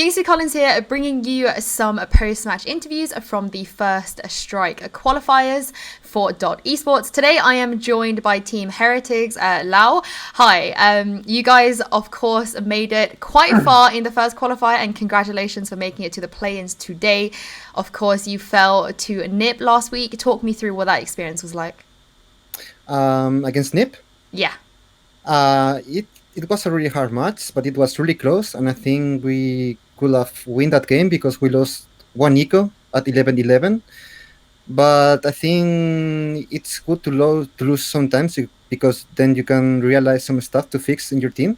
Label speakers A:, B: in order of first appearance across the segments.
A: Kingsley Collins here, bringing you some post-match interviews from the First Strike qualifiers for Esports. Today I am joined by Team Heretics, loWel. Hi, you guys of course made it quite far in the first qualifier, and congratulations for making it to the play-ins today. Of course, you fell to NiP last week. Talk me through what that experience was like.
B: Against NiP?
A: Yeah.
B: It was a really hard match, but it was really close, and I think we could have win that game because we lost one eco at 11-11. But I think it's good to lose sometimes because then you can realize some stuff to fix in your team.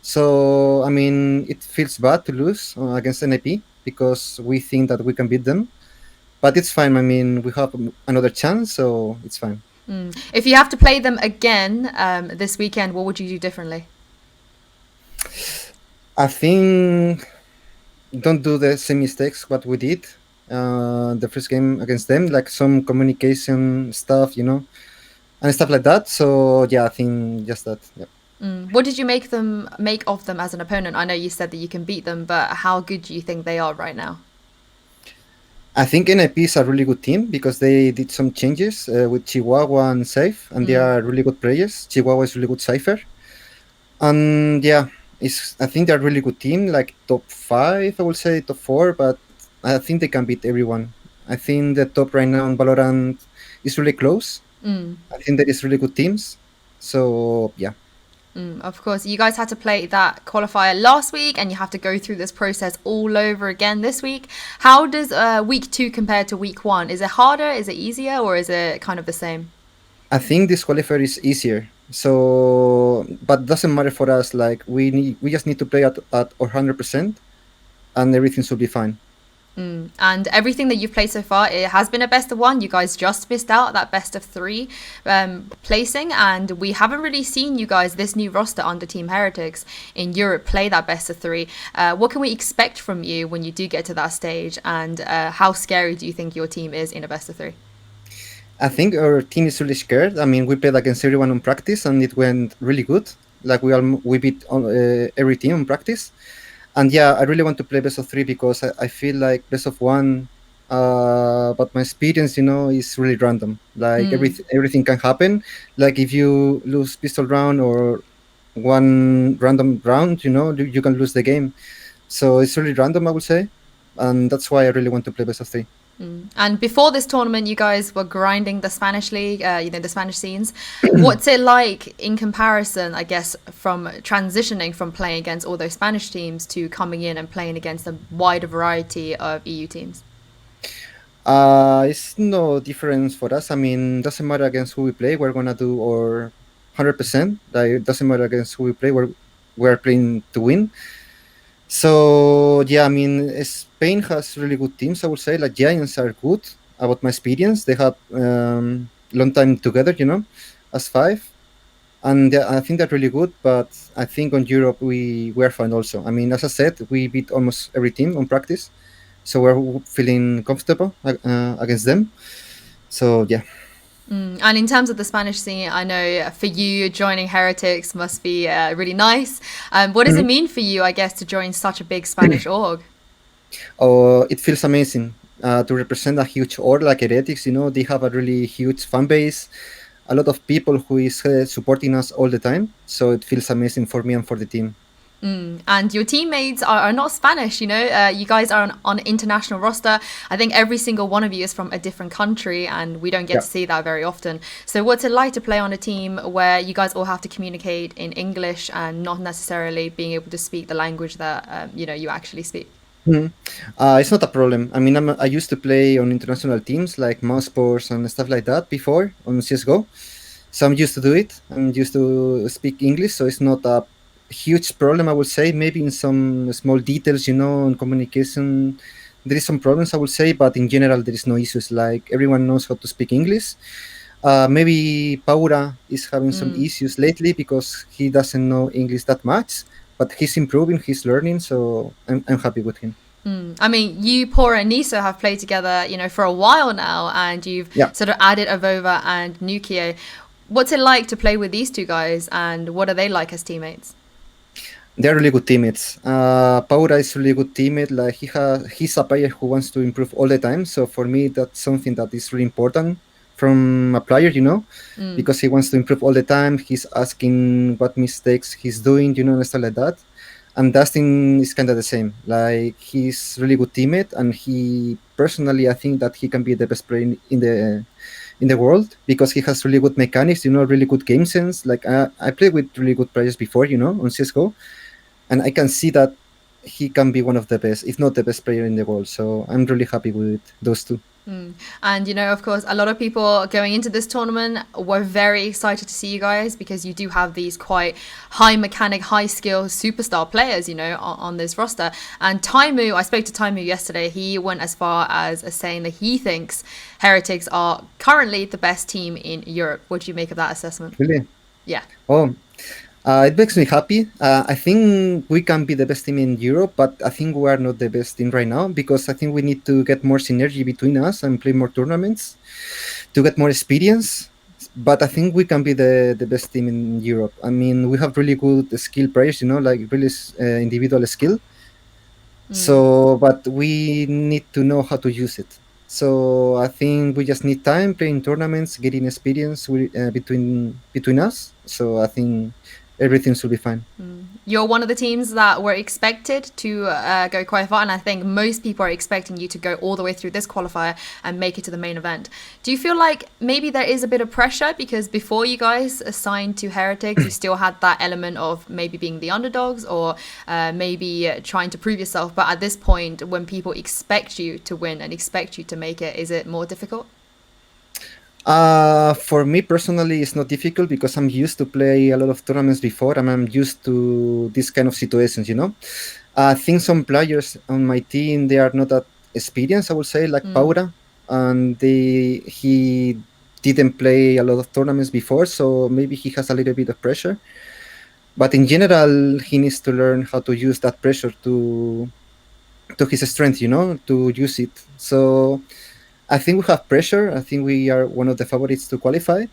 B: So, I mean, it feels bad to lose against NIP because we think that we can beat them. But it's fine. I mean, we have another chance, so it's fine.
A: If you have to play them again this weekend, what would you do differently?
B: I think don't do the same mistakes what we did the first game against them, like some communication stuff, and stuff like that. So yeah, I think just that. Yeah.
A: What did you make of them as an opponent? I know you said that you can beat them, but how good do you think they are right now?
B: I think NIP is a really good team because they did some changes with Chihuahua and Safe, and they are really good players. Chihuahua is really good Cypher. And yeah, I think they're a really good team, like top 5, I would say top 4, but I think they can beat everyone. I think the top right now in Valorant is really close. I think there is really good teams. So yeah.
A: Of course, you guys had to play that qualifier last week, and you have to go through this process all over again this week. How does week 2 compare to week 1? Is it harder? Is it easier? Or is it kind of the same?
B: I think this qualifier is easier. So, but doesn't matter for us. Like we just need to play at 100%, and everything should be fine.
A: And everything that you've played so far, it has been a best of 1. You guys just missed out that best of 3 placing, and we haven't really seen you guys, this new roster under Team Heretics in Europe, play that best of 3. What can we expect from you when you do get to that stage, and how scary do you think your team is in a best of 3?
B: I think our team is really scared. I mean, we played against everyone on practice, and it went really good. Like we beat every team on practice. And yeah, I really want to play best of 3 because I feel like best of 1, but my experience, is really random. Like everything can happen. Like if you lose pistol round or one random round, you can lose the game. So it's really random, I would say. And that's why I really want to play best of 3.
A: And before this tournament, you guys were grinding the Spanish league, the Spanish scenes. What's it like in comparison, I guess, from transitioning from playing against all those Spanish teams to coming in and playing against a wider variety of EU teams?
B: It's no difference for us. I mean, doesn't matter against who we play. We're gonna do our 100%. Like, it doesn't matter against who we play. We're playing to win. So yeah, I mean, Spain has really good teams. I would say like Giants are good. About my experience, they have long time together, as 5, and I think they're really good. But I think on Europe we're fine also. I mean, as I said, we beat almost every team on practice, so we're feeling comfortable against them. So yeah.
A: And in terms of the Spanish scene, I know for you, joining Heretics must be really nice. What does it mean for you, I guess, to join such a big Spanish org?
B: Oh, it feels amazing to represent a huge org like Heretics. They have a really huge fan base, a lot of people who is supporting us all the time. So it feels amazing for me and for the team.
A: And your teammates are not Spanish, you guys are on an international roster. I think every single one of you is from a different country, and we don't get to see that very often. So what's it like to play on a team where you guys all have to communicate in English and not necessarily being able to speak the language that you actually speak?
B: It's not a problem. I mean, I used to play on international teams like mousesports and stuff like that before on CSGO. So I'm used to do it. I'm used to speak English, so it's not a huge problem, I would say. Maybe in some small details, in communication, there is some problems, I would say, but in general, there is no issues. Like everyone knows how to speak English. Maybe Paura is having some issues lately because he doesn't know English that much, but he's improving, he's learning, so I'm happy with him.
A: I mean, you, Paura, and nieSoW have played together, for a while now, and you've sort of added Avova and Nukio. What's it like to play with these two guys, and what are they like as teammates?
B: they're really good teammates. Paura is really good teammate. Like he's a player who wants to improve all the time. So for me, that's something that is really important from a player, because he wants to improve all the time. He's asking what mistakes he's doing, and stuff like that. And Dustin is kind of the same. Like he's really good teammate, and he personally, I think that he can be the best player in the world because he has really good mechanics, really good game sense. Like I played with really good players before, on CS:GO, and I can see that he can be one of the best, if not the best player in the world. So I'm really happy with those two.
A: And of course, a lot of people going into this tournament were very excited to see you guys because you do have these quite high mechanic, high skill superstar players, on this roster. And Taimu, I spoke to Taimu yesterday. He went as far as saying that he thinks Heretics are currently the best team in Europe. What do you make of that assessment?
B: Really?
A: Yeah.
B: Oh, it makes me happy. I think we can be the best team in Europe, but I think we are not the best team right now because I think we need to get more synergy between us and play more tournaments to get more experience. But I think we can be the best team in Europe. I mean, we have really good skill players, like really individual skill. So, but we need to know how to use it. So I think we just need time playing tournaments, getting experience between us. So I think everything should be fine.
A: You're one of the teams that were expected to go quite far, and I think most people are expecting you to go all the way through this qualifier and make it to the main event. Do you feel like maybe there is a bit of pressure because before you guys assigned to Heretics, you still had that element of maybe being the underdogs or maybe trying to prove yourself, but at this point, when people expect you to win and expect you to make it, is it more difficult?
B: For me personally, it's not difficult because I'm used to play a lot of tournaments before and I'm used to this kind of situations, I think some players on my team, they are not that experienced, I would say, like Paura, and he didn't play a lot of tournaments before, so maybe he has a little bit of pressure. But in general, he needs to learn how to use that pressure to his strength, to use it. So I think we have pressure. I think we are one of the favorites to qualify,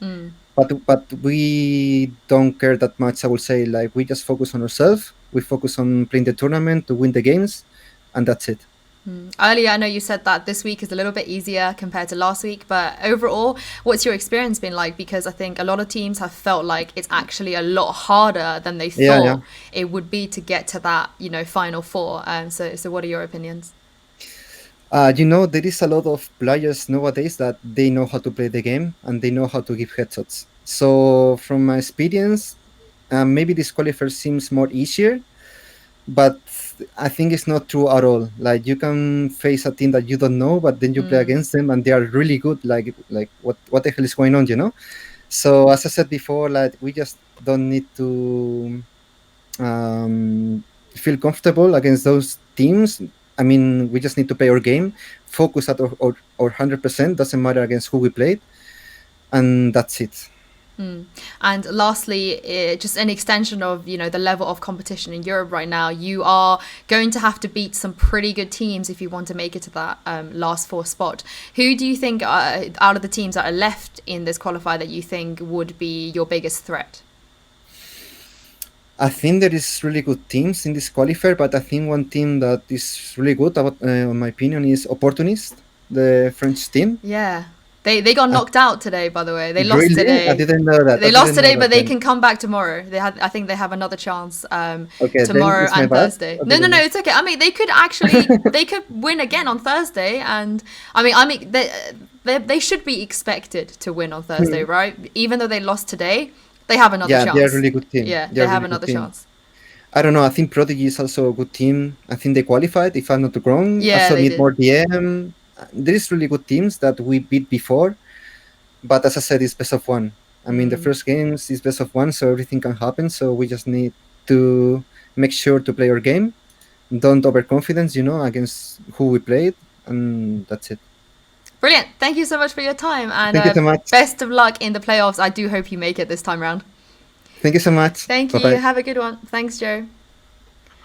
B: but we don't care that much. I would say, like, we just focus on ourselves. We focus on playing the tournament to win the games, and that's it.
A: Earlier, I know you said that this week is a little bit easier compared to last week, but overall, what's your experience been like? Because I think a lot of teams have felt like it's actually a lot harder than they thought it would be to get to that, final four. So what are your opinions?
B: There is a lot of players nowadays that they know how to play the game and they know how to give headshots. So from my experience, maybe this qualifier seems more easier, but I think it's not true at all. Like you can face a team that you don't know, but then you play against them and they are really good. Like what the hell is going on, So as I said before, like we just don't need to feel comfortable against those teams. I mean, we just need to play our game, focus at our 100%, doesn't matter against who we played, and that's it.
A: And lastly, just an extension of the level of competition in Europe right now. You are going to have to beat some pretty good teams if you want to make it to that last four spot. Who do you think out of the teams that are left in this qualifier that you think would be your biggest threat?
B: I think there is really good teams in this qualifier, but I think one team that is really good, in my opinion, is Opportunist, the French team.
A: Yeah. They got knocked out today, by the way. They lost
B: really?
A: today.
B: I didn't know that.
A: They lost today, but they can come back tomorrow. I think they have another chance tomorrow and Thursday. No, it's okay. I mean, they could actually they could win again on Thursday, and I mean they should be expected to win on Thursday, right? Even though they lost today, they have another chance.
B: Yeah, they're a really good team.
A: Yeah, they have another chance.
B: I don't know. I think Prodigy is also a good team. I think they qualified, if I'm not wrong.
A: Yeah,
B: also need more DM. There is really good teams that we beat before, but as I said, it's best of one. I mean, the first games is best of one, so everything can happen. So we just need to make sure to play our game. Don't overconfidence, against who we played, and that's it.
A: Brilliant. Thank you so much for your time, and
B: thank you so much.
A: Best of luck in the playoffs. I do hope you make it this time round.
B: Thank you so much.
A: Thank you. Have a good one. Thanks, Joe.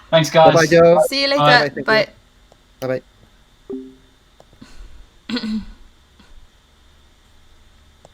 C: Thanks, guys.
B: Bye-bye, Joe.
A: See you later. Bye.
B: Bye-bye.